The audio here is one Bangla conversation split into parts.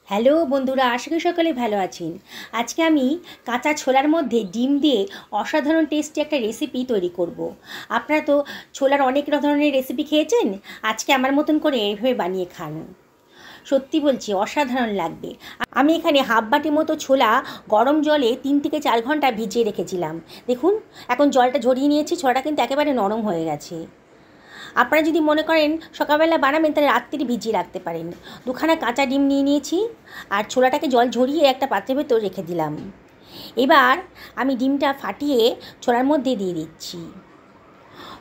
হ্যালো বন্ধুরা, আশা করি সকলে ভালো আছেন। আজকে আমি কাঁচা ছোলার মধ্যে ডিম দিয়ে অসাধারণ টেস্টি একটা রেসিপি তৈরি করব। আপনারা তো ছোলার অনেক ধরনের রেসিপি খেয়েছেন, আজকে আমার মতন করে এইভাবে বানিয়ে খান। সত্যি বলছি, অসাধারণ লাগবে। আমি এখানে হাফ বাটি মতো ছোলা গরম জলে 3 থেকে 4 ঘন্টা ভিজিয়ে রেখেছিলাম। দেখুন, এখন জলটা ঝরিয়ে নিয়েছি, ছোলাটা কিন্তু একেবারে নরম হয়ে গেছে। আপনারা যদি মনে করেন সকালবেলা বানাবেন, তাহলে রাত্রি ভিজিয়ে রাখতে পারেন। দুখানা কাঁচা ডিম নিয়ে নিয়েছি আর ছোলাটাকে জল ঝরিয়ে একটা পাত্রের ভেতর রেখে দিলাম। এবার আমি ডিমটা ফাটিয়ে ছোলার মধ্যে দিয়ে দিচ্ছি।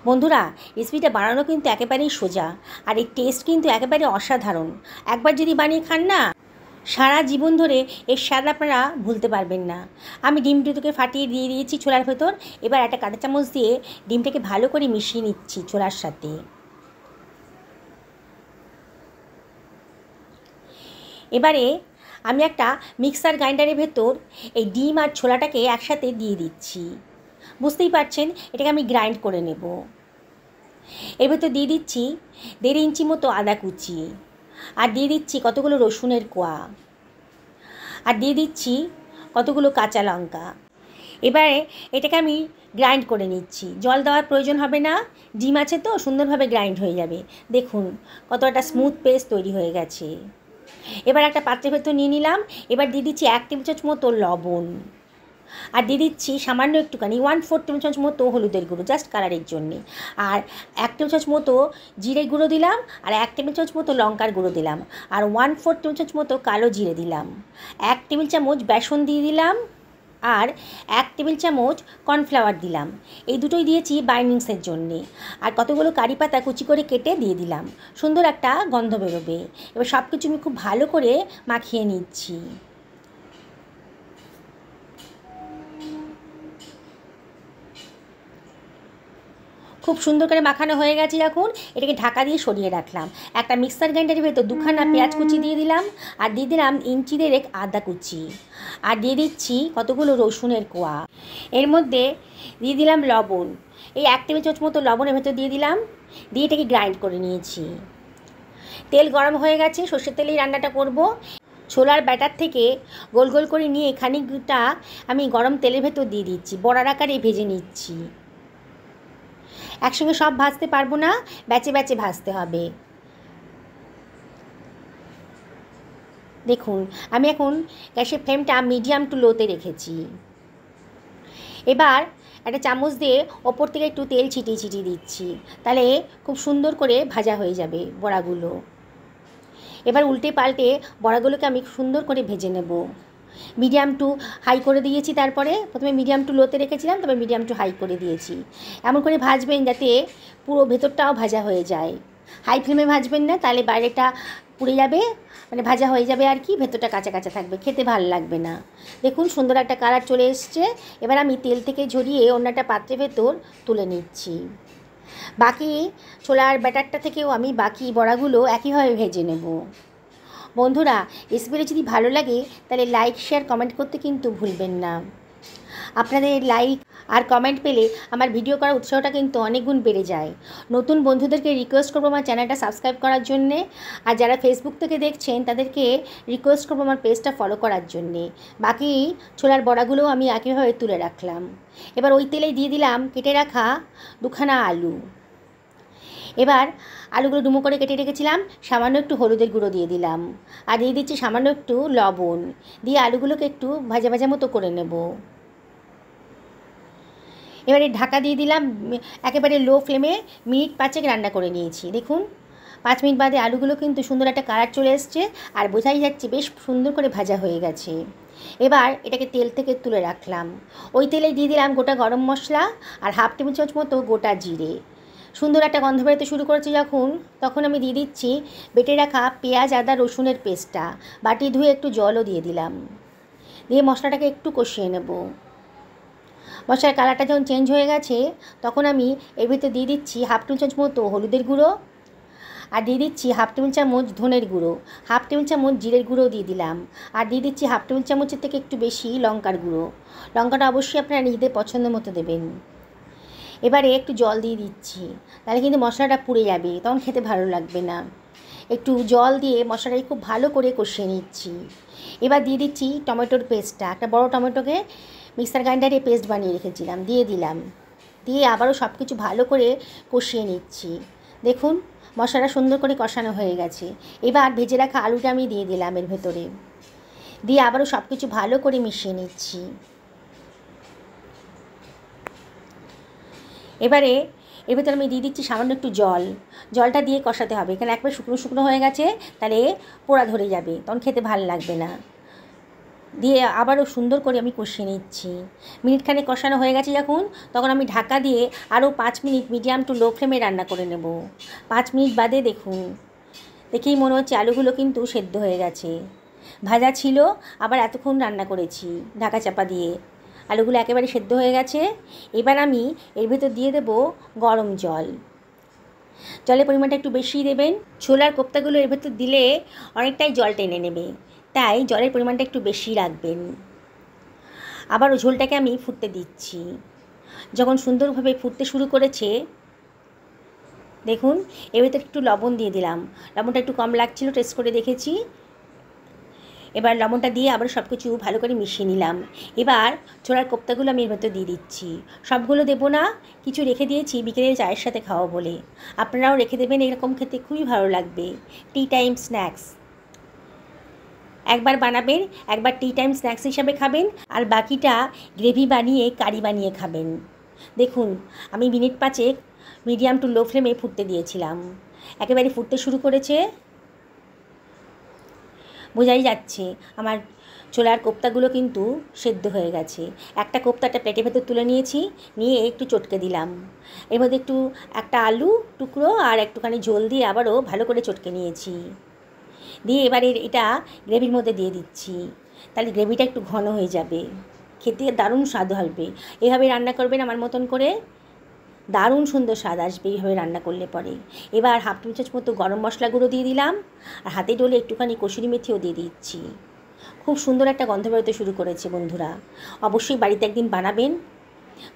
বন্ধুরা, রেসিপিটা বানানো কিন্তু একেবারেই সোজা, আর এর টেস্ট কিন্তু একেবারে অসাধারণ। একবার যদি বানিয়ে খান না, সারা জীবন ধরে এর স্বাদ আপনারা ভুলতে পারবেন না। আমি ডিম দুটোকে ফাটিয়ে দিয়ে দিয়েছি ছোলার ভেতর। এবার একটা কাঁটা চামচ দিয়ে ডিমটাকে ভালো করে মিশিয়ে নিচ্ছি ছোলার সাথে। এবারে আমি একটা মিক্সার গ্রাইন্ডারের ভেতর এই ডিম আর ছোলাটাকে একসাথে দিয়ে দিচ্ছি। বুঝতেই পারছেন, এটাকে আমি গ্রাইন্ড করে নেব। এর ভেতর দিয়ে দিচ্ছি 1.5 ইঞ্চি মতো আদা কুচি, আর দিয়ে দিচ্ছি কতগুলো রসুনের কোয়া, আর দিয়ে দিচ্ছি কতগুলো কাঁচা লঙ্কা। এবারে এটাকে আমি গ্রাইন্ড করে নিচ্ছি। জল দেওয়ার প্রয়োজন হবে না, ডিম আছে তো সুন্দরভাবে গ্রাইন্ড হয়ে যাবে। দেখুন কত একটা স্মুথ পেস্ট তৈরি হয়ে গেছে। এবার একটা পাত্রের ভেতর নিয়ে নিলাম। এবার দিয়ে দিচ্ছি 1 টেবিল চামচ মতো লবণ, আর দিয়ে দিচ্ছি সামান্য একটুখানি 1/4 টেবিল চামচ মতো হলুদের গুঁড়ো, জাস্ট কালারের জন্যে। আর 1 টেবিল চামচ মতো জিরে গুঁড়ো দিলাম, আর 1 টেবিল চামচ মতো লঙ্কার গুঁড়ো দিলাম, আর 1/4 টেবিল চামচ মতো কালো জিরে দিলাম। 1 টেবিল চামচ বেসন দিয়ে দিলাম, আর 1 টেবিল চামচ কর্নফ্লাওয়ার দিলাম। এই দুটোই দিয়েছি বাইন্ডিংসের জন্যে। আর কতগুলো কারি পাতা কুচি করে কেটে দিয়ে দিলাম, সুন্দর একটা গন্ধ বেরোবে। এবার সব কিছু আমি খুব ভালো করে মাখিয়ে নিচ্ছি। খুব সুন্দর করে মাখানো হয়ে গেছে। যখন এটাকে ঢাকা দিয়ে সরিয়ে রাখলাম, একটা মিক্সার গ্রাইন্ডারের ভেতর দুখানা পেঁয়াজ কুচি দিয়ে দিলাম, আর দিয়ে দিলাম ইঞ্চি 1.5 আদা কুচি, আর দিয়ে দিচ্ছি কতগুলো রসুনের কোয়া। এর মধ্যে দিয়ে দিলাম লবণ, এই 1 টেবিল চামচ মতো লবণের ভেতর দিয়ে দিলাম, দিয়ে এটাকে গ্রাইন্ড করে নিয়েছি। তেল গরম হয়ে গেছে, সর্ষের তেলেই রান্নাটা করব। ছোলার ব্যাটার থেকে গোল গোল করে নিয়ে খানিকটা আমি গরম তেলের ভেতর দিয়ে দিচ্ছি, বড়ার আকারে ভেজে নিচ্ছি। একসঙ্গে সব ভাজতে পারবো না, ব্যাচে ব্যাচে ভাজতে হবে। দেখুন, আমি এখন গ্যাসের ফ্লেমটা মিডিয়াম টু লোতে রেখেছি। এবার একটা চামচ দিয়ে ওপর থেকে একটু তেল ছিটিয়ে ছিটিয়ে দিচ্ছি, তাহলে খুব সুন্দর করে ভাজা হয়ে যাবে বড়াগুলো। এবার উল্টে পাল্টে বড়াগুলোকে আমি সুন্দর করে ভেজে নেব। মিডিয়াম টু হাই করে দিয়েছি, তারপরে প্রথমে মিডিয়াম টু লোতে রেখেছিলাম, তবে মিডিয়াম টু হাই করে দিয়েছি। এমন করে ভাজবেন যাতে পুরো ভেতরটাও ভাজা হয়ে যায়। হাই ফ্লেমে ভাজবেন না, তাহলে বাইরেটা পুড়ে যাবে, মানে ভাজা হয়ে যাবে আর কি, ভেতরটা কাঁচা কাঁচা থাকবে, খেতে ভালো লাগবে না। দেখুন সুন্দর একটা কালার চলে এসছে। এবার আমি তেল থেকে ঝরিয়ে অন্য একটা পাত্রের ভেতর তুলে নিচ্ছি। বাকি ছোলার ব্যাটারটা থেকেও আমি বাকি বড়াগুলো একইভাবে ভেজে নেব। বন্ধুরা, রেসিপিটা যদি ভালো লাগে তাহলে লাইক শেয়ার কমেন্ট করতে কিন্তু ভুলবেন না। আপনাদের লাইক আর কমেন্ট পেলে আমার ভিডিও করার উৎসাহটা কিন্তু অনেক গুণ বেড়ে যায়। নতুন বন্ধুদেরকে রিকোয়েস্ট করবো আমার চ্যানেলটা সাবস্ক্রাইব করার জন্যে, আর যারা ফেসবুক থেকে দেখছেন তাদেরকে রিকোয়েস্ট করবো আমার পেজটা ফলো করার জন্যে। বাকি ছোলার বড়াগুলোও আমি একইভাবে তুলে রাখলাম। এবার ওই তেলেই দিয়ে দিলাম কেটে রাখা দুখানা আলু। এবার আলুগুলো ডুমো করে কেটে রেখেছিলাম, সামান্য একটু হলুদের গুঁড়ো দিয়ে দিলাম, আর দিয়ে দিচ্ছি সামান্য একটু লবণ, দিয়ে আলুগুলোকে একটু ভাজা ভাজা মতো করে নেব। এবারে ঢাকা দিয়ে দিলাম, একেবারে লো ফ্লেমে মিনিট 5 রান্না করে নিয়েছি। দেখুন 5 মিনিট বাদে আলুগুলো কিন্তু সুন্দর একটা কালার চলে এসছে, আর বোঝাই যাচ্ছে বেশ সুন্দর করে ভাজা হয়ে গেছে। এবার এটাকে তেল থেকে তুলে রাখলাম। ওই তেলে দিয়ে দিলাম গোটা গরম মশলা আর হাফ টেবিল চামচ মতো গোটা জিরে। সুন্দর একটা গন্ধ বেরোতে শুরু করেছে যখন, তখন আমি দিয়ে দিচ্ছি বেটে রাখা পেঁয়াজ আদা রসুনের পেস্টটা, বাটি ধুয়ে একটু জলও দিয়ে দিলাম, দিয়ে মশলাটাকে একটু কষিয়ে নেব। মশলার কালারটা যখন চেঞ্জ হয়ে গেছে, তখন আমি এর ভিতরে দিয়ে দিচ্ছি হাফ টেবিল চামচ মতো হলুদের গুঁড়ো, আর দিয়ে দিচ্ছি হাফ টেবিল চামচ ধনের গুঁড়ো, হাফ টেবিল চামচ জিরের গুঁড়ো দিয়ে দিলাম, আর দিয়ে দিচ্ছি হাফ টেবিল চামচের থেকে একটু বেশি লঙ্কার গুঁড়ো। লঙ্কাটা অবশ্যই আপনারা নিজেদের পছন্দ মতো দেবেন। এবারে একটু জল দিয়ে দিচ্ছি, তাহলে কিন্তু মশলাটা পুড়ে যাবে, তখন খেতে ভালো লাগবে না। একটু জল দিয়ে মশলাটাকে খুব ভালো করে কষিয়ে নিচ্ছি। এবার দিয়ে দিচ্ছি টমেটোর পেস্টটা। একটা বড় টমেটোকে মিক্সার গ্রাইন্ডারে পেস্ট বানিয়ে রেখেছিলাম, দিয়ে দিলাম। দিয়ে আবারও সব কিছু ভালো করে কষিয়ে নিচ্ছি। দেখুন মশলা সুন্দর করে কষানো হয়ে গেছে। এবার ভেজে রাখা আলুটা আমি দিয়ে দিলাম এর ভেতরে, দিয়ে আবারও সব কিছু ভালো করে মিশিয়ে নিচ্ছি। এবারে এর ভেতরে আমি দিয়ে দিচ্ছি সামান্য একটু জল। জলটা দিয়ে কষাতে হবে, এখানে একবারে শুকনো শুকনো হয়ে গেছে, তাহলে পোড়া ধরে যাবে, তখন খেতে ভালো লাগবে না। দিয়ে আবারও সুন্দর করে আমি কষিয়ে নিচ্ছি। মিনিটখানেক কষানো হয়ে গেছে যখন, তখন আমি ঢাকা দিয়ে আরও 5 মিনিট মিডিয়াম টু লো ফ্লেমে রান্না করে নেব। 5 মিনিট বাদে দেখুন, দেখেই মনে হচ্ছে আলুগুলো কিন্তু সেদ্ধ হয়ে গেছে। ভাজা ছিল, আবার এতক্ষণ রান্না করেছি ঢাকা চাপা দিয়ে, আলুগুলো একেবারে সেদ্ধ হয়ে গেছে। এবার আমি এর ভেতর দিয়ে দেব গরম জল। জলের পরিমাণটা একটু বেশি দেবেন, ছোলার কোপ্তাগুলো এর ভেতর দিলে অনেকটাই জল টেনে নেবে, তাই জলের পরিমাণটা একটু বেশি রাখবেন। আবারও ঝোলটাকে আমি ফুটতে দিচ্ছি। যখন সুন্দরভাবে ফুটতে শুরু করেছে দেখুন, এর ভেতর একটু লবণ দিয়ে দিলাম। লবণটা একটু কম লাগছিল, টেস্ট করে দেখেছি। এবার লবণটা দিয়ে আবার সব কিছু ভালো করে মিশিয়ে নিলাম। এবার ছোলার কোপ্তাগুলো আমি এর ভেতর দিয়ে দিচ্ছি। সবগুলো দেবো না, কিছু রেখে দিয়েছি বিকেলের চায়ের সাথে খাওয়া বলে। আপনারাও রেখে দেবেন, এরকম খেতে খুবই ভালো লাগবে। টি টাইম স্ন্যাক্স একবার বানাবেন, একবার টি টাইম স্ন্যাক্স হিসাবে খাবেন, আর বাকিটা গ্রেভি বানিয়ে কারি বানিয়ে খাবেন। দেখুন আমি মিনিট 5 মিডিয়াম টু লো ফ্লেমে ফুটতে দিয়েছিলাম, একেবারে ফুটতে শুরু করেছে। বোঝাই যাচ্ছে আমার ছোলার কোপ্তাগুলো কিন্তু সেদ্ধ হয়ে গেছে। একটা কোপ্তাটা প্লেটের ভেতর তুলে নিয়েছি, নিয়ে একটু চটকে দিলাম। এর মধ্যে একটু একটা আলু টুকরো আর একটুখানি ঝোল দিয়ে আবারও ভালো করে চটকে নিয়েছি। দিয়ে এবারে এটা গ্রেভির মধ্যে দিয়ে দিচ্ছি, তাহলে গ্রেভিটা একটু ঘন হয়ে যাবে, খেতে দারুণ স্বাদ হবে। এভাবে রান্না করবেন আমার মতন করে, দারুণ সুন্দর স্বাদ আসবে এইভাবে রান্না করলে পরে। এবার হাফ চামচ মতো গরম মশলা গুঁড়ো দিয়ে দিলাম, আর হাতে ডলে একটুখানি কসুরি মেথিও দিয়ে দিচ্ছি। খুব সুন্দর একটা গন্ধ বেরোতে শুরু করেছে বন্ধুরা। অবশ্যই বাড়িতে একদিন বানাবেন।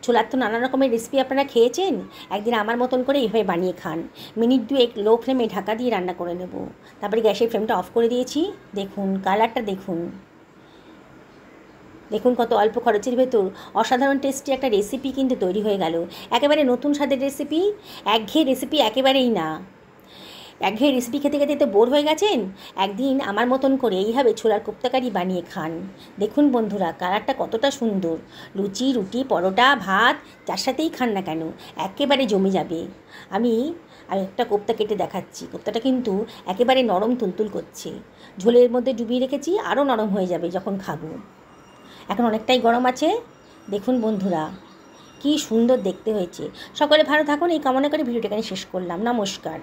ছোলার তো নানা রকমের রেসিপি আপনারা খেয়েছেন, একদিন আমার মতন করে এইভাবে বানিয়ে খান। মিনিট 2 লো ফ্লেমে ঢাকা দিয়ে রান্না করে নেব। তারপরে গ্যাসের ফ্লেমটা অফ করে দিয়েছি। দেখুন কালারটা দেখুন, দেখুন কত অল্প খরচের ভেতর অসাধারণ টেস্টি একটা রেসিপি কিন্তু তৈরি হয়ে গেল। একেবারে নতুন স্বাদের রেসিপি, একঘেয়ে রেসিপি একেবারেই না। একঘেয়ে রেসিপি খেতে খেতে তো বোর হয়ে গেছেন, একদিন আমার মতন করে এইভাবে ছোলার কোপ্তাকারি বানিয়ে খান। দেখুন বন্ধুরা কালারটা কতটা সুন্দর, লুচি রুটি পরোটা ভাত যার সাথেই খান না কেন একেবারে জমে যাবে। আমি একটা কোপ্তা কেটে দেখাচ্ছি, কোপ্তাটা কিন্তু একেবারে নরম তুলতুল করছে, ঝোলের মধ্যে ডুবিয়ে রেখেছি, আরও নরম হয়ে যাবে যখন খাবো। এখন অনেকটাই গরম আছে। দেখুন বন্ধুরা কি সুন্দর দেখতে হয়েছে। সকলে ভালো থাকুন এই কামনা করে ভিডিওটা এখানে শেষ করলাম। নমস্কার।